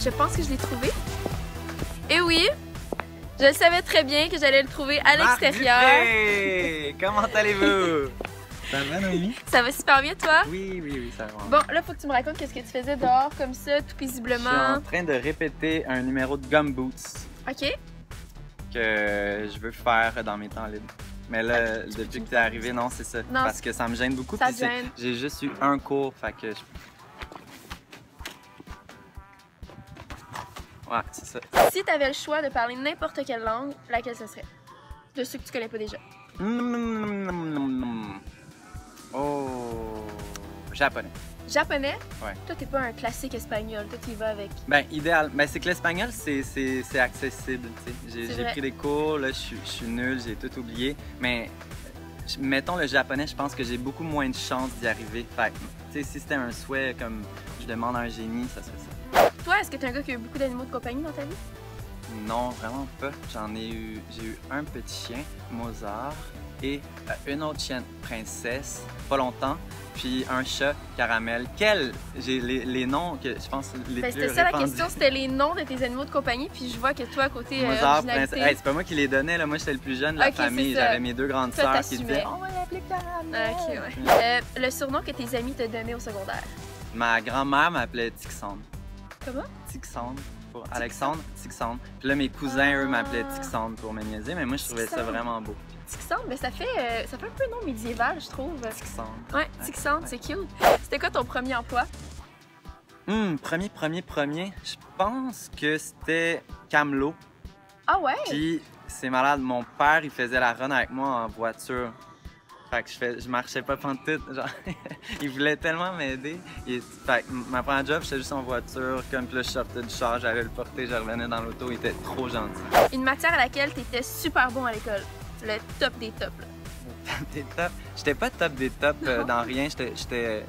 je pense que je l'ai trouvé. Et oui, je savais très bien que j'allais le trouver à l'extérieur. Comment allez-vous? Ça va, Noémie? Ça va super bien, toi? Oui, ça va. Bon, là, faut que tu me racontes qu'est-ce que tu faisais dehors, comme ça, tout Je suis paisiblement. en train de répéter un numéro de Gumboots OK. que je veux faire dans mes temps libres. Mais là, depuis que t'es arrivé, non, c'est ça. Non, parce que ça me gêne beaucoup. ça puis te gêne. j'ai juste eu un cours, fait que Ouais, c'est ça. Si tu avais le choix de parler n'importe quelle langue, laquelle ce serait? De ceux que tu connais pas déjà. Oh, japonais. Japonais? Ouais. Toi, t'es pas un classique espagnol. Toi, tu y vas avec. Ben, idéal. Ben, c'est que l'espagnol, c'est accessible, tu sais. J'ai vrai. pris des cours, là, je suis nul, j'ai tout oublié. Mais, mettons le japonais, je pense que j'ai beaucoup moins de chances d'y arriver. Fait que, tu sais, si c'était un souhait comme je demande à un génie, ça serait ça. Toi, est-ce que t'es un gars qui a eu beaucoup d'animaux de compagnie dans ta vie? Non, vraiment pas. J'ai eu un petit chien, Mozart, et une autre chienne, Princesse, pas longtemps, puis un chat, Caramel. J'ai les noms que je pense les Ben, plus c'était ça la répandus. question, c'était les noms de tes animaux de compagnie, puis je vois que toi, à côté Mozart, originalité, Princesse. Hey, c'est pas moi qui les donnais, là. Moi, j'étais le plus jeune de la Ok, c'est famille. ça. J'avais mes deux grandes Toi, sœurs qui t'assumais. disaient on va l'appeler Caramel. Ok, ouais. Le surnom que tes amis te donnaient au secondaire. Ma grand-mère m'appelait Tixandre. Comment? Tixandre. Pour Alexandre, Tixandre. Puis là, mes cousins, eux, m'appelaient Tixandre pour me niaiser, mais moi, je trouvais ça Tixandre. vraiment beau. Tixandre, ben ça fait un peu nom médiéval, je trouve. Tixandre. Ouais, Tixandre, c'est cute. C'était quoi ton premier emploi? Premier. Je pense que c'était Camelot. Ah ouais? Puis, c'est malade, mon père, il faisait la run avec moi en voiture. Fait que je marchais pas pantoute, genre, il voulait tellement m'aider. Fait que ma première job, j'étais juste en voiture, comme puis là, je sortais du char, j'allais le porter, je revenais dans l'auto, il était trop gentil. Une matière à laquelle t'étais super bon à l'école. Le top des tops, là. Top des tops. J'étais pas top des tops dans rien, j'étais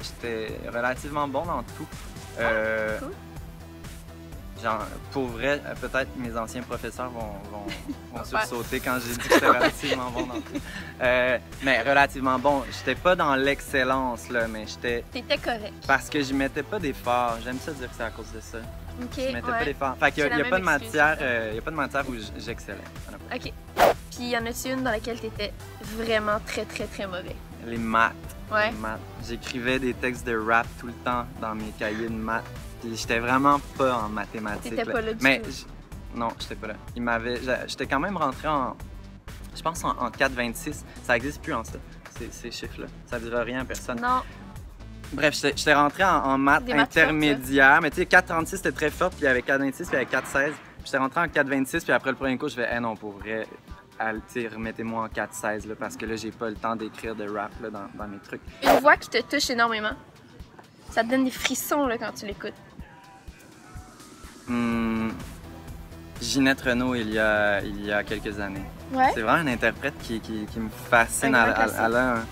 relativement bon dans tout. Cool. Genre, pour vrai, peut-être mes anciens professeurs vont sursauter quand j'ai dit que j'étais relativement bon dans tout. Mais relativement bon, j'étais pas dans l'excellence, là, mais j'étais... T'étais correct. Parce que je mettais pas d'efforts. J'aime ça dire que c'est à cause de ça. Ok, Je mettais ouais. pas d'efforts. Fait qu'il J'ai la y a même pas de excuse, matière, y a pas de matière où j'excellais. Ok. Puis y en a-tu une dans laquelle t'étais vraiment très mauvais? Les maths. Ouais. Les maths. J'écrivais des textes de rap tout le temps dans mes cahiers de maths. Puis j'étais vraiment pas en mathématiques. T'étais pas là du Mais tout. non, j'étais pas là. J'étais quand même rentré je pense en 4,26. Ça existe plus en ça, ces chiffres-là. Ça ne dira rien à personne. Non. Bref, j'étais rentré en maths Des maths intermédiaires. Mais tu sais, 4,36 c'était très fort, puis il y avait 4,26, puis il y avait 4,16. Puis j'étais rentré en 4,26, puis après le premier cours, je fais, non, pour vrai, remettez-moi en 4,16, parce que là, j'ai pas le temps d'écrire de rap là, dans mes trucs. Une voix qui te touche énormément. Ça te donne des frissons là, quand tu l'écoutes. Ginette Renault, il y a quelques années. Ouais. C'est vraiment un interprète qui me fascine. Un grand classique.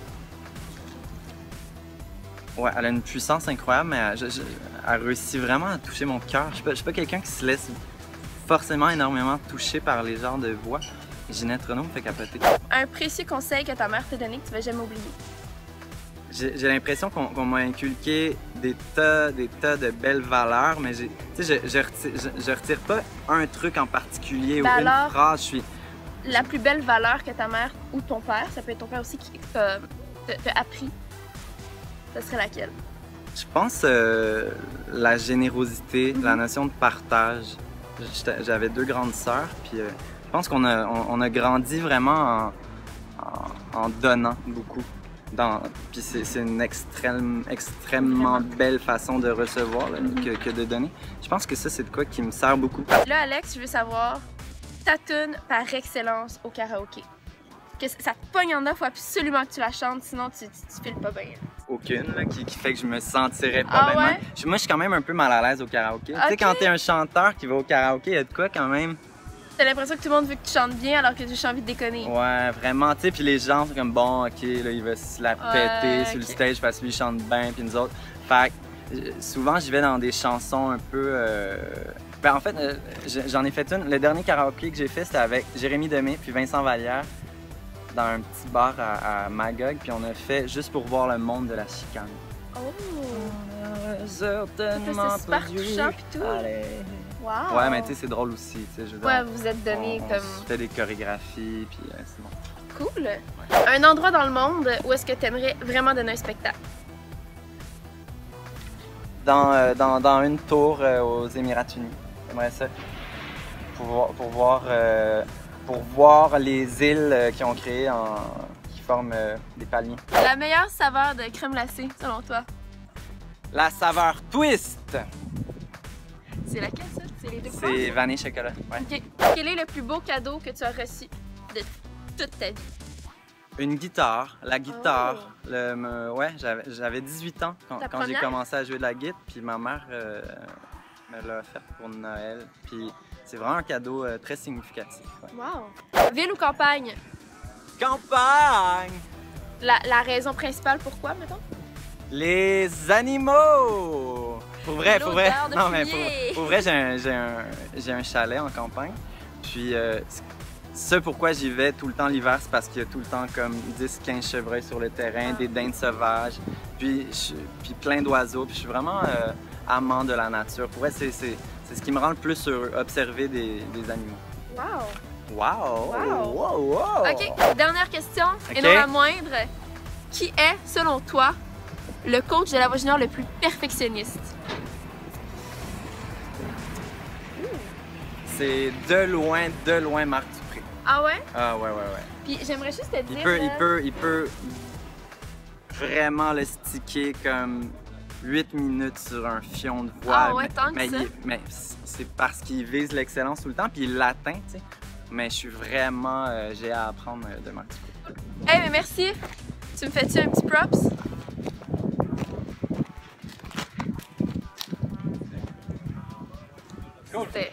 Elle a une puissance incroyable, mais elle réussit vraiment à toucher mon cœur. Je suis pas quelqu'un qui se laisse forcément énormément toucher par les genres de voix. Ginette Renault me fait capoter. Un précieux conseil que ta mère t'a donné que tu vas jamais oublier. J'ai l'impression qu'on m'a inculqué des tas de belles valeurs, mais je retire pas un truc en particulier ou une phrase. La plus belle valeur que ta mère ou ton père, ça peut être ton père aussi, qui t'a appris, ce serait laquelle? Je pense la générosité, la notion de partage. J'avais deux grandes sœurs, puis je pense qu'on a grandi vraiment en donnant beaucoup. Puis c'est une extrêmement belle façon de recevoir là, que de donner. Je pense que ça, c'est de quoi qui me sert beaucoup. Là, Alex, je veux savoir ta tune par excellence au karaoké. Que ça te pogne en off, faut absolument que tu la chantes, sinon tu files pas bien. Aucune là, qui fait que je me sentirais pas Ah bien. ouais? Moi, je suis quand même un peu mal à l'aise au karaoké. Tu sais, quand t'es un chanteur qui va au karaoké, il y a de quoi quand même? T'as l'impression que tout le monde veut que tu chantes bien alors que tu as envie de déconner. Ouais, vraiment, tu sais, puis les gens sont comme bon, ok, là, il va se la péter sur le stage parce que lui il chante bien, puis nous autres. Fait que souvent, j'y vais dans des chansons un peu. Ben, en fait, j'en ai fait une. Le dernier karaoké que j'ai fait, c'était avec Jérémy Demé puis Vincent Vallière dans un petit bar à Magog, puis on a fait juste pour voir le monde de la chicane. Oh! Certainement C'était super touchant pis tout. Allez. Wow! Ouais, mais tu sais, c'est drôle aussi. Tu sais, je veux dire, Ouais, vous êtes donné on comme... se fait des chorégraphies, puis c'est bon. Cool! Un endroit dans le monde où est-ce que tu aimerais vraiment donner un spectacle? Dans une tour aux Émirats Unis. J'aimerais ça. Pour voir les îles qu'ils ont créées qui forment des palmiers. La meilleure saveur de crème glacée, selon toi? La saveur twist! C'est laquelle, ça? C'est les deux C'est couleurs? vanille chocolat. Ouais. OK. Quel est le plus beau cadeau que tu as reçu de toute ta vie? Une guitare. La guitare. Oh. Ouais, j'avais 18 ans Ta quand j'ai première? commencé à jouer de la guitare, puis ma mère me l'a offerte pour Noël. Puis c'est vraiment un cadeau très significatif. Ouais. Wow! Ville ou campagne? Campagne! La raison principale pourquoi, mettons? Les animaux! Pour vrai, pour vrai. L'odeur de Non, mais fumier. pour vrai, j'ai un chalet en campagne. Puis, ce pourquoi j'y vais tout le temps l'hiver, c'est parce qu'il y a tout le temps comme 10-15 chevreuils sur le terrain, des dindes sauvages, puis plein d'oiseaux. Puis je suis vraiment amant de la nature. Pour vrai, c'est ce qui me rend le plus heureux, observer des animaux. Wow! Wow! Wow. Wow! Wow. OK, dernière question, et OK. non la moindre. Qui est, selon toi, le coach de la voix junior le plus perfectionniste? C'est de loin Marc Dupré. Ah ouais? Ah ouais. Puis j'aimerais juste te dire... Il peut vraiment le sticker comme 8 minutes sur un fion de voix. Ah ouais, tant que ça. Mais c'est parce qu'il vise l'excellence tout le temps, puis il l'atteint, tu sais. Mais je suis vraiment... j'ai à apprendre de Marc Dupré. Hey, mais merci! Tu me fais-tu un petit props? Cool. C'était